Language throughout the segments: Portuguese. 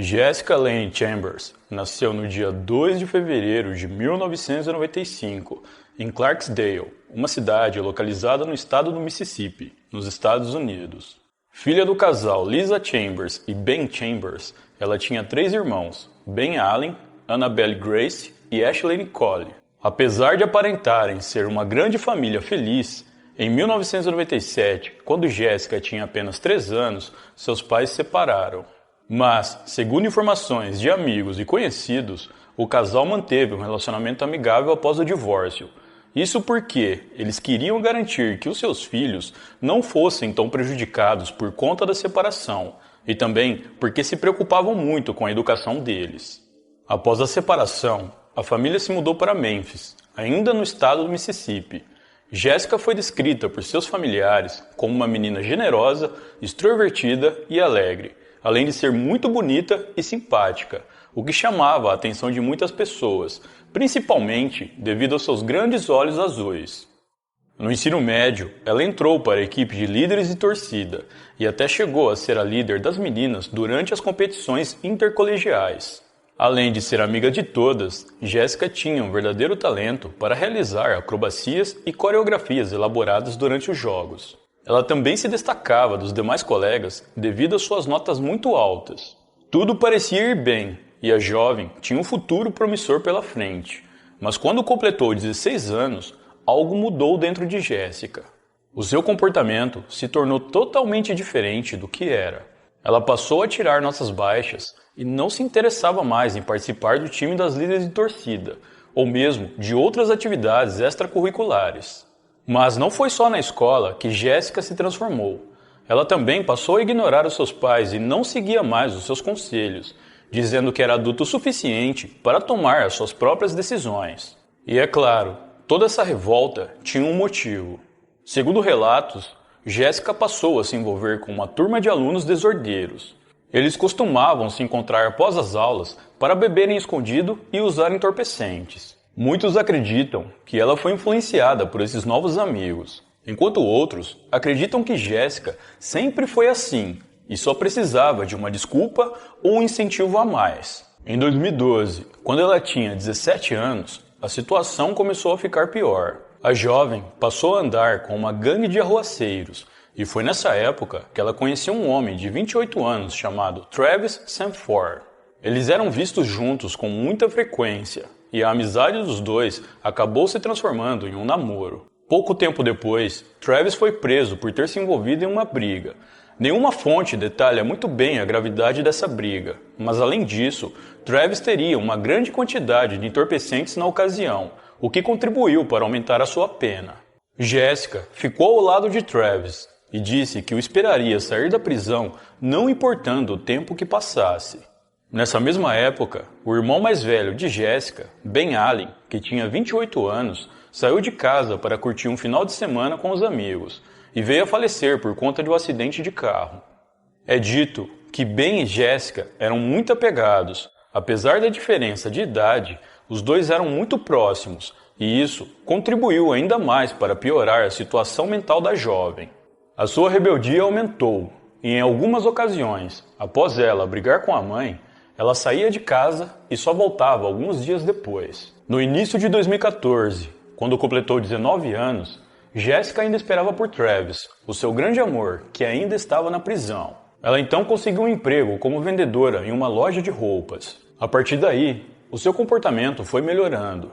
Jessica Lange Chambers nasceu no dia 2 de fevereiro de 1995, em Clarksdale, uma cidade localizada no estado do Mississippi, nos Estados Unidos. Filha do casal Lisa Chambers e Ben Chambers, ela tinha 3 irmãos, Ben Allen, Annabelle Grace e Ashley Nicole. Apesar de aparentarem ser uma grande família feliz, em 1997, quando Jessica tinha apenas 3 anos, seus pais se separaram. Mas, segundo informações de amigos e conhecidos, o casal manteve um relacionamento amigável após o divórcio. Isso porque eles queriam garantir que os seus filhos não fossem tão prejudicados por conta da separação, e também porque se preocupavam muito com a educação deles. Após a separação, a família se mudou para Memphis, ainda no estado do Mississippi. Jessica foi descrita por seus familiares como uma menina generosa, extrovertida e alegre, além de ser muito bonita e simpática, o que chamava a atenção de muitas pessoas, principalmente devido aos seus grandes olhos azuis. No ensino médio, ela entrou para a equipe de líderes de torcida e até chegou a ser a líder das meninas durante as competições intercolegiais. Além de ser amiga de todas, Jessica tinha um verdadeiro talento para realizar acrobacias e coreografias elaboradas durante os jogos. Ela também se destacava dos demais colegas devido às suas notas muito altas. Tudo parecia ir bem e a jovem tinha um futuro promissor pela frente. Mas quando completou 16 anos, algo mudou dentro de Jessica. O seu comportamento se tornou totalmente diferente do que era. Ela passou a tirar notas baixas e não se interessava mais em participar do time das líderes de torcida, ou mesmo de outras atividades extracurriculares. Mas não foi só na escola que Jessica se transformou. Ela também passou a ignorar os seus pais e não seguia mais os seus conselhos, dizendo que era adulto o suficiente para tomar as suas próprias decisões. E é claro, toda essa revolta tinha um motivo. Segundo relatos, Jessica passou a se envolver com uma turma de alunos desordeiros. Eles costumavam se encontrar após as aulas para beberem escondido e usar entorpecentes. Muitos acreditam que ela foi influenciada por esses novos amigos, enquanto outros acreditam que Jessica sempre foi assim e só precisava de uma desculpa ou um incentivo a mais. Em 2012, quando ela tinha 17 anos, a situação começou a ficar pior. A jovem passou a andar com uma gangue de arruaceiros e foi nessa época que ela conheceu um homem de 28 anos chamado Travis Sanford. Eles eram vistos juntos com muita frequência e a amizade dos dois acabou se transformando em um namoro. Pouco tempo depois, Travis foi preso por ter se envolvido em uma briga. Nenhuma fonte detalha muito bem a gravidade dessa briga, mas além disso, Travis teria uma grande quantidade de entorpecentes na ocasião, o que contribuiu para aumentar a sua pena. Jessica ficou ao lado de Travis e disse que o esperaria sair da prisão não importando o tempo que passasse. Nessa mesma época, o irmão mais velho de Jessica, Ben Allen, que tinha 28 anos, saiu de casa para curtir um final de semana com os amigos e veio a falecer por conta de um acidente de carro. É dito que Ben e Jessica eram muito apegados. Apesar da diferença de idade, os dois eram muito próximos e isso contribuiu ainda mais para piorar a situação mental da jovem. A sua rebeldia aumentou e em algumas ocasiões, após ela brigar com a mãe, ela saía de casa e só voltava alguns dias depois. No início de 2014, quando completou 19 anos, Jessica ainda esperava por Travis, o seu grande amor, que ainda estava na prisão. Ela então conseguiu um emprego como vendedora em uma loja de roupas. A partir daí, o seu comportamento foi melhorando.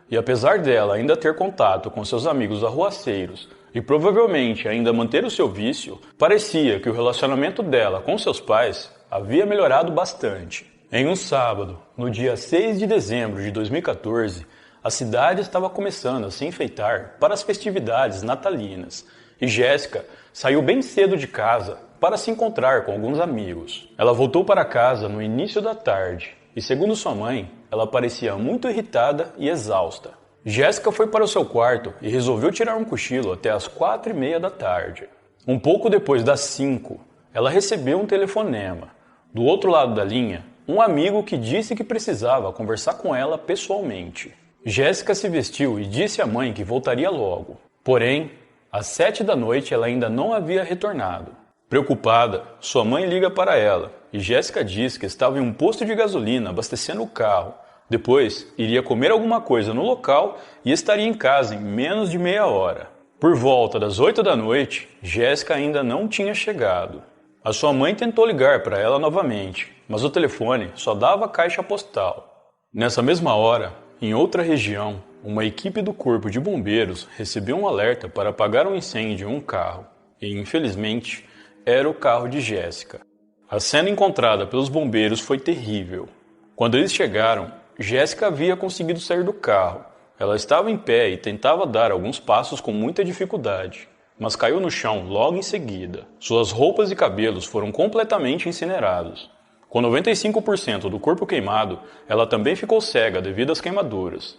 E apesar dela ainda ter contato com seus amigos arruaceiros e provavelmente ainda manter o seu vício, parecia que o relacionamento dela com seus pais havia melhorado bastante. Em um sábado, no dia 6 de dezembro de 2014, a cidade estava começando a se enfeitar para as festividades natalinas e Jessica saiu bem cedo de casa para se encontrar com alguns amigos. Ela voltou para casa no início da tarde e, segundo sua mãe, ela parecia muito irritada e exausta. Jessica foi para o seu quarto e resolveu tirar um cochilo até as 4:30 da tarde. Um pouco depois das 5, ela recebeu um telefonema. Do outro lado da linha, um amigo que disse que precisava conversar com ela pessoalmente. Jessica se vestiu e disse à mãe que voltaria logo. Porém, às 7 da noite ela ainda não havia retornado. Preocupada, sua mãe liga para ela e Jéssica diz que estava em um posto de gasolina abastecendo o carro. Depois, iria comer alguma coisa no local e estaria em casa em menos de meia hora. Por volta das 8 da noite, Jéssica ainda não tinha chegado. A sua mãe tentou ligar para ela novamente, mas o telefone só dava caixa postal. Nessa mesma hora, em outra região, uma equipe do Corpo de Bombeiros recebeu um alerta para apagar um incêndio em um carro. E, infelizmente, era o carro de Jéssica. A cena encontrada pelos bombeiros foi terrível. Quando eles chegaram, Jéssica havia conseguido sair do carro. Ela estava em pé e tentava dar alguns passos com muita dificuldade, mas caiu no chão logo em seguida. Suas roupas e cabelos foram completamente incinerados. Com 95% do corpo queimado, ela também ficou cega devido às queimaduras.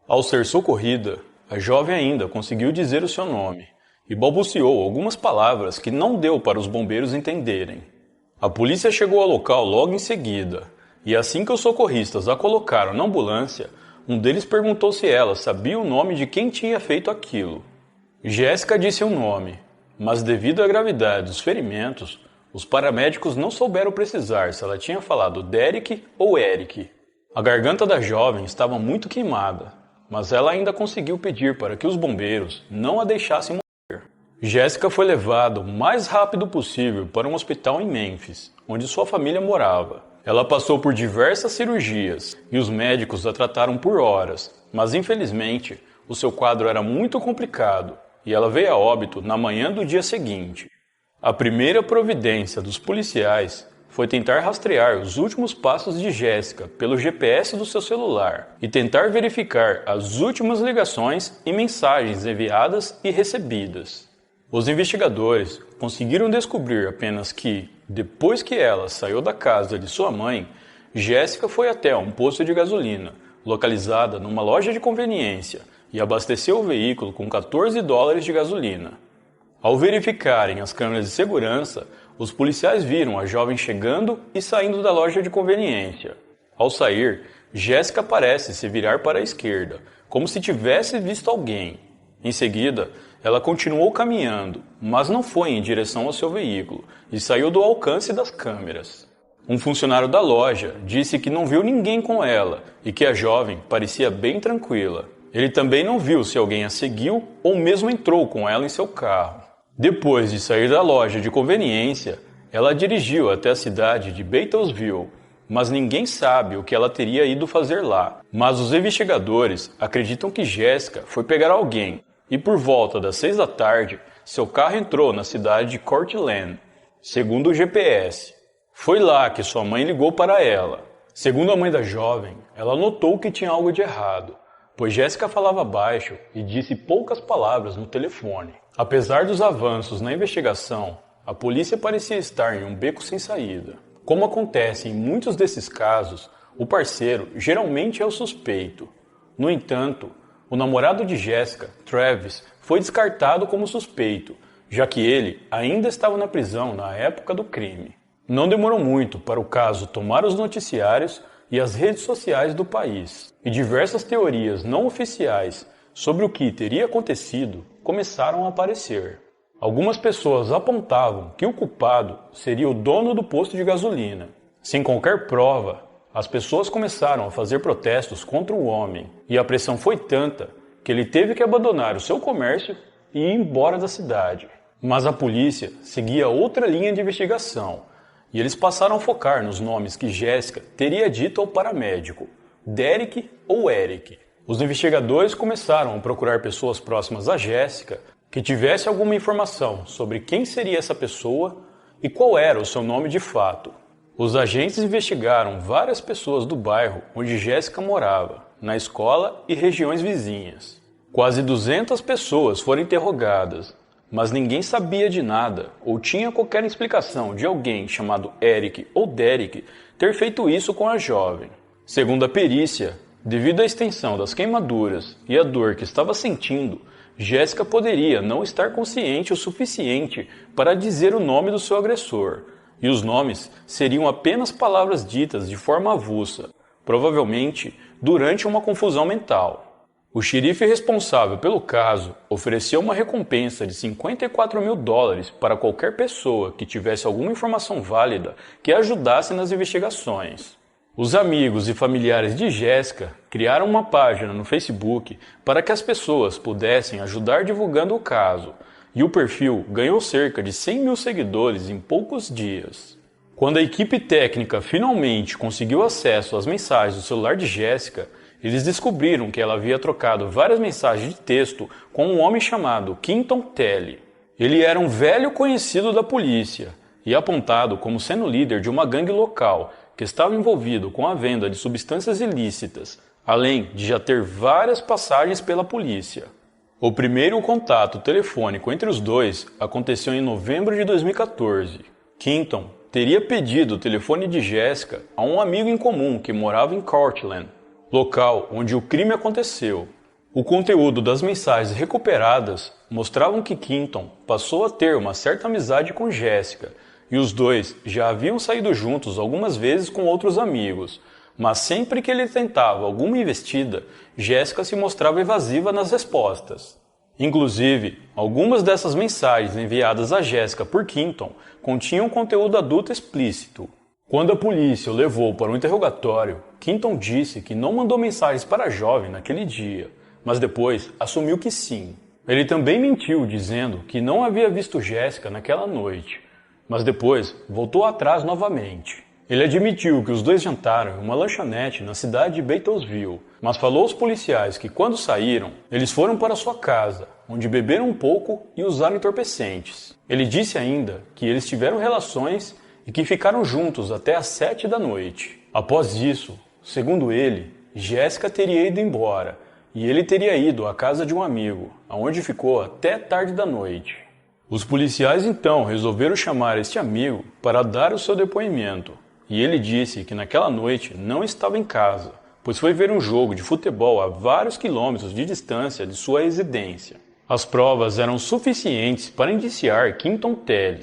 Ao ser socorrida, a jovem ainda conseguiu dizer o seu nome e balbuciou algumas palavras que não deu para os bombeiros entenderem. A polícia chegou ao local logo em seguida, e assim que os socorristas a colocaram na ambulância, um deles perguntou se ela sabia o nome de quem tinha feito aquilo. Jéssica disse o nome, mas devido à gravidade dos ferimentos, os paramédicos não souberam precisar se ela tinha falado Derek ou Eric. A garganta da jovem estava muito queimada, mas ela ainda conseguiu pedir para que os bombeiros não a deixassem morrer. Jéssica foi levada o mais rápido possível para um hospital em Memphis, onde sua família morava. Ela passou por diversas cirurgias e os médicos a trataram por horas, mas infelizmente o seu quadro era muito complicado e ela veio a óbito na manhã do dia seguinte. A primeira providência dos policiais foi tentar rastrear os últimos passos de Jéssica pelo GPS do seu celular e tentar verificar as últimas ligações e mensagens enviadas e recebidas. Os investigadores conseguiram descobrir apenas que, depois que ela saiu da casa de sua mãe, Jéssica foi até um posto de gasolina, localizada numa loja de conveniência, e abasteceu o veículo com $14 de gasolina. Ao verificarem as câmeras de segurança, os policiais viram a jovem chegando e saindo da loja de conveniência. Ao sair, Jéssica parece se virar para a esquerda, como se tivesse visto alguém. Em seguida, ela continuou caminhando, mas não foi em direção ao seu veículo e saiu do alcance das câmeras. Um funcionário da loja disse que não viu ninguém com ela e que a jovem parecia bem tranquila. Ele também não viu se alguém a seguiu ou mesmo entrou com ela em seu carro. Depois de sair da loja de conveniência, ela dirigiu até a cidade de Beatlesville, mas ninguém sabe o que ela teria ido fazer lá. Mas os investigadores acreditam que Jéssica foi pegar alguém e por volta das 6 da tarde, seu carro entrou na cidade de Cortland, segundo o GPS. Foi lá que sua mãe ligou para ela. Segundo a mãe da jovem, ela notou que tinha algo de errado, pois Jéssica falava baixo e disse poucas palavras no telefone. Apesar dos avanços na investigação, a polícia parecia estar em um beco sem saída. Como acontece em muitos desses casos, o parceiro geralmente é o suspeito. No entanto, o namorado de Jéssica, Travis, foi descartado como suspeito, já que ele ainda estava na prisão na época do crime. Não demorou muito para o caso tomar os noticiários e as redes sociais do país, e diversas teorias não oficiais sobre o que teria acontecido começaram a aparecer. Algumas pessoas apontavam que o culpado seria o dono do posto de gasolina. Sem qualquer prova, as pessoas começaram a fazer protestos contra o homem, e a pressão foi tanta que ele teve que abandonar o seu comércio e ir embora da cidade. Mas a polícia seguia outra linha de investigação, e eles passaram a focar nos nomes que Jéssica teria dito ao paramédico, Derek ou Eric. Os investigadores começaram a procurar pessoas próximas a Jéssica que tivesse alguma informação sobre quem seria essa pessoa e qual era o seu nome de fato. Os agentes investigaram várias pessoas do bairro onde Jéssica morava, na escola e regiões vizinhas. Quase 200 pessoas foram interrogadas, mas ninguém sabia de nada ou tinha qualquer explicação de alguém chamado Eric ou Derek ter feito isso com a jovem. Segundo a perícia, devido à extensão das queimaduras e à dor que estava sentindo, Jéssica poderia não estar consciente o suficiente para dizer o nome do seu agressor, e os nomes seriam apenas palavras ditas de forma avulsa, provavelmente durante uma confusão mental. O xerife responsável pelo caso ofereceu uma recompensa de $54 mil para qualquer pessoa que tivesse alguma informação válida que ajudasse nas investigações. Os amigos e familiares de Jessica criaram uma página no Facebook para que as pessoas pudessem ajudar divulgando o caso, e o perfil ganhou cerca de 100 mil seguidores em poucos dias. Quando a equipe técnica finalmente conseguiu acesso às mensagens do celular de Jessica, eles descobriram que ela havia trocado várias mensagens de texto com um homem chamado Quinton Telly. Ele era um velho conhecido da polícia e apontado como sendo líder de uma gangue local que estava envolvido com a venda de substâncias ilícitas, além de já ter várias passagens pela polícia. O primeiro contato telefônico entre os dois aconteceu em novembro de 2014. Quinton teria pedido o telefone de Jessica a um amigo em comum que morava em Cortland, local onde o crime aconteceu. O conteúdo das mensagens recuperadas mostravam que Quinton passou a ter uma certa amizade com Jessica, e os dois já haviam saído juntos algumas vezes com outros amigos, mas sempre que ele tentava alguma investida, Jessica se mostrava evasiva nas respostas. Inclusive, algumas dessas mensagens enviadas a Jessica por Quinton continham conteúdo adulto explícito. Quando a polícia o levou para um interrogatório, Quinton disse que não mandou mensagens para a jovem naquele dia, mas depois assumiu que sim. Ele também mentiu dizendo que não havia visto Jessica naquela noite, mas depois voltou atrás novamente. Ele admitiu que os dois jantaram em uma lanchonete na cidade de Beatlesville, mas falou aos policiais que quando saíram, eles foram para sua casa, onde beberam um pouco e usaram entorpecentes. Ele disse ainda que eles tiveram relações e que ficaram juntos até às 7 da noite. Após isso, segundo ele, Jessica teria ido embora e ele teria ido à casa de um amigo, aonde ficou até tarde da noite. Os policiais então resolveram chamar este amigo para dar o seu depoimento, e ele disse que naquela noite não estava em casa, pois foi ver um jogo de futebol a vários quilômetros de distância de sua residência. As provas eram suficientes para indiciar Quinton Telly,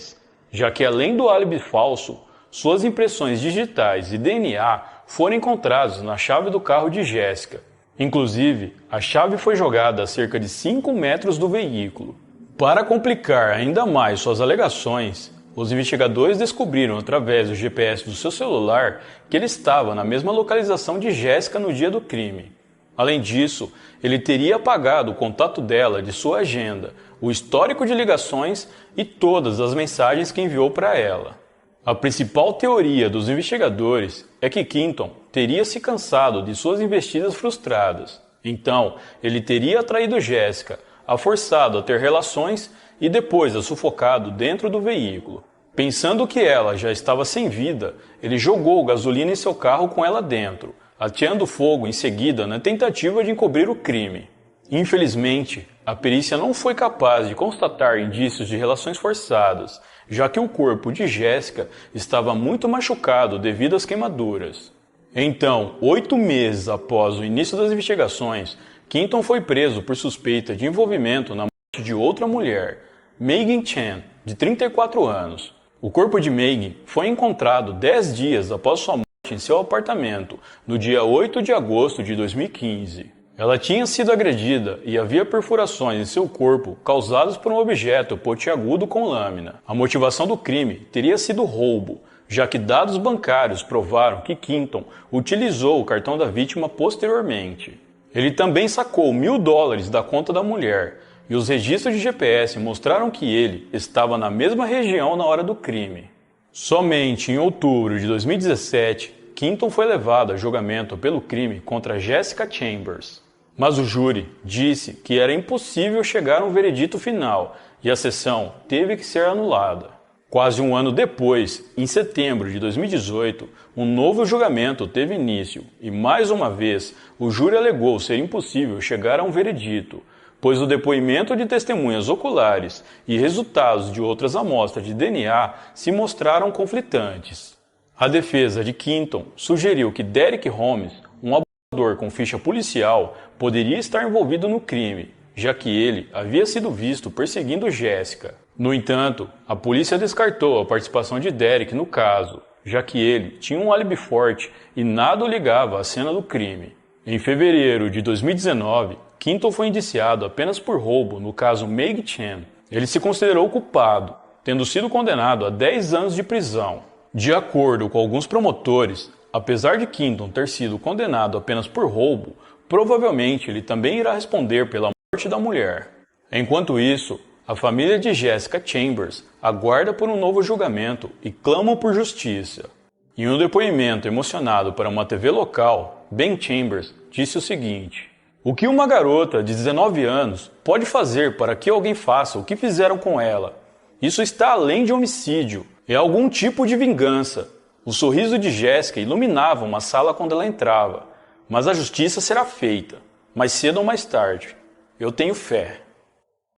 já que além do álibi falso, suas impressões digitais e DNA foram encontrados na chave do carro de Jessica. Inclusive, a chave foi jogada a cerca de 5 metros do veículo. Para complicar ainda mais suas alegações, os investigadores descobriram através do GPS do seu celular que ele estava na mesma localização de Jessica no dia do crime. Além disso, ele teria apagado o contato dela de sua agenda, o histórico de ligações e todas as mensagens que enviou para ela. A principal teoria dos investigadores é que Quinton teria se cansado de suas investidas frustradas. Então, ele teria atraído Jessica, a forçado a ter relações e depois a sufocado dentro do veículo. Pensando que ela já estava sem vida, ele jogou gasolina em seu carro com ela dentro, ateando fogo em seguida na tentativa de encobrir o crime. Infelizmente, a perícia não foi capaz de constatar indícios de relações forçadas, já que o corpo de Jessica estava muito machucado devido às queimaduras. Então, 8 meses após o início das investigações, Quinton foi preso por suspeita de envolvimento na morte de outra mulher, Megan Chen, de 34 anos. O corpo de Megan foi encontrado 10 dias após sua morte em seu apartamento, no dia 8 de agosto de 2015. Ela tinha sido agredida e havia perfurações em seu corpo causadas por um objeto pontiagudo com lâmina. A motivação do crime teria sido roubo, já que dados bancários provaram que Quinton utilizou o cartão da vítima posteriormente. Ele também sacou $1.000 da conta da mulher, e os registros de GPS mostraram que ele estava na mesma região na hora do crime. Somente em outubro de 2017, Quinton foi levado a julgamento pelo crime contra Jessica Chambers. Mas o júri disse que era impossível chegar a um veredito final e a sessão teve que ser anulada. Quase um ano depois, em setembro de 2018, um novo julgamento teve início e, mais uma vez, o júri alegou ser impossível chegar a um veredito, pois o depoimento de testemunhas oculares e resultados de outras amostras de DNA se mostraram conflitantes. A defesa de Quinton sugeriu que Derek Holmes, um abusador com ficha policial, poderia estar envolvido no crime, já que ele havia sido visto perseguindo Jessica. No entanto, a polícia descartou a participação de Derek no caso, já que ele tinha um álibi forte e nada o ligava à cena do crime. Em fevereiro de 2019, Quinton foi indiciado apenas por roubo no caso Meg Chan. Ele se considerou culpado, tendo sido condenado a 10 anos de prisão. De acordo com alguns promotores, apesar de Quinton ter sido condenado apenas por roubo, provavelmente ele também irá responder pela morte da mulher. Enquanto isso, a família de Jessica Chambers aguarda por um novo julgamento e clama por justiça. Em um depoimento emocionado para uma TV local, Ben Chambers disse o seguinte: "O que uma garota de 19 anos pode fazer para que alguém faça o que fizeram com ela? Isso está além de homicídio, é algum tipo de vingança. O sorriso de Jessica iluminava uma sala quando ela entrava, mas a justiça será feita, mais cedo ou mais tarde. Eu tenho fé."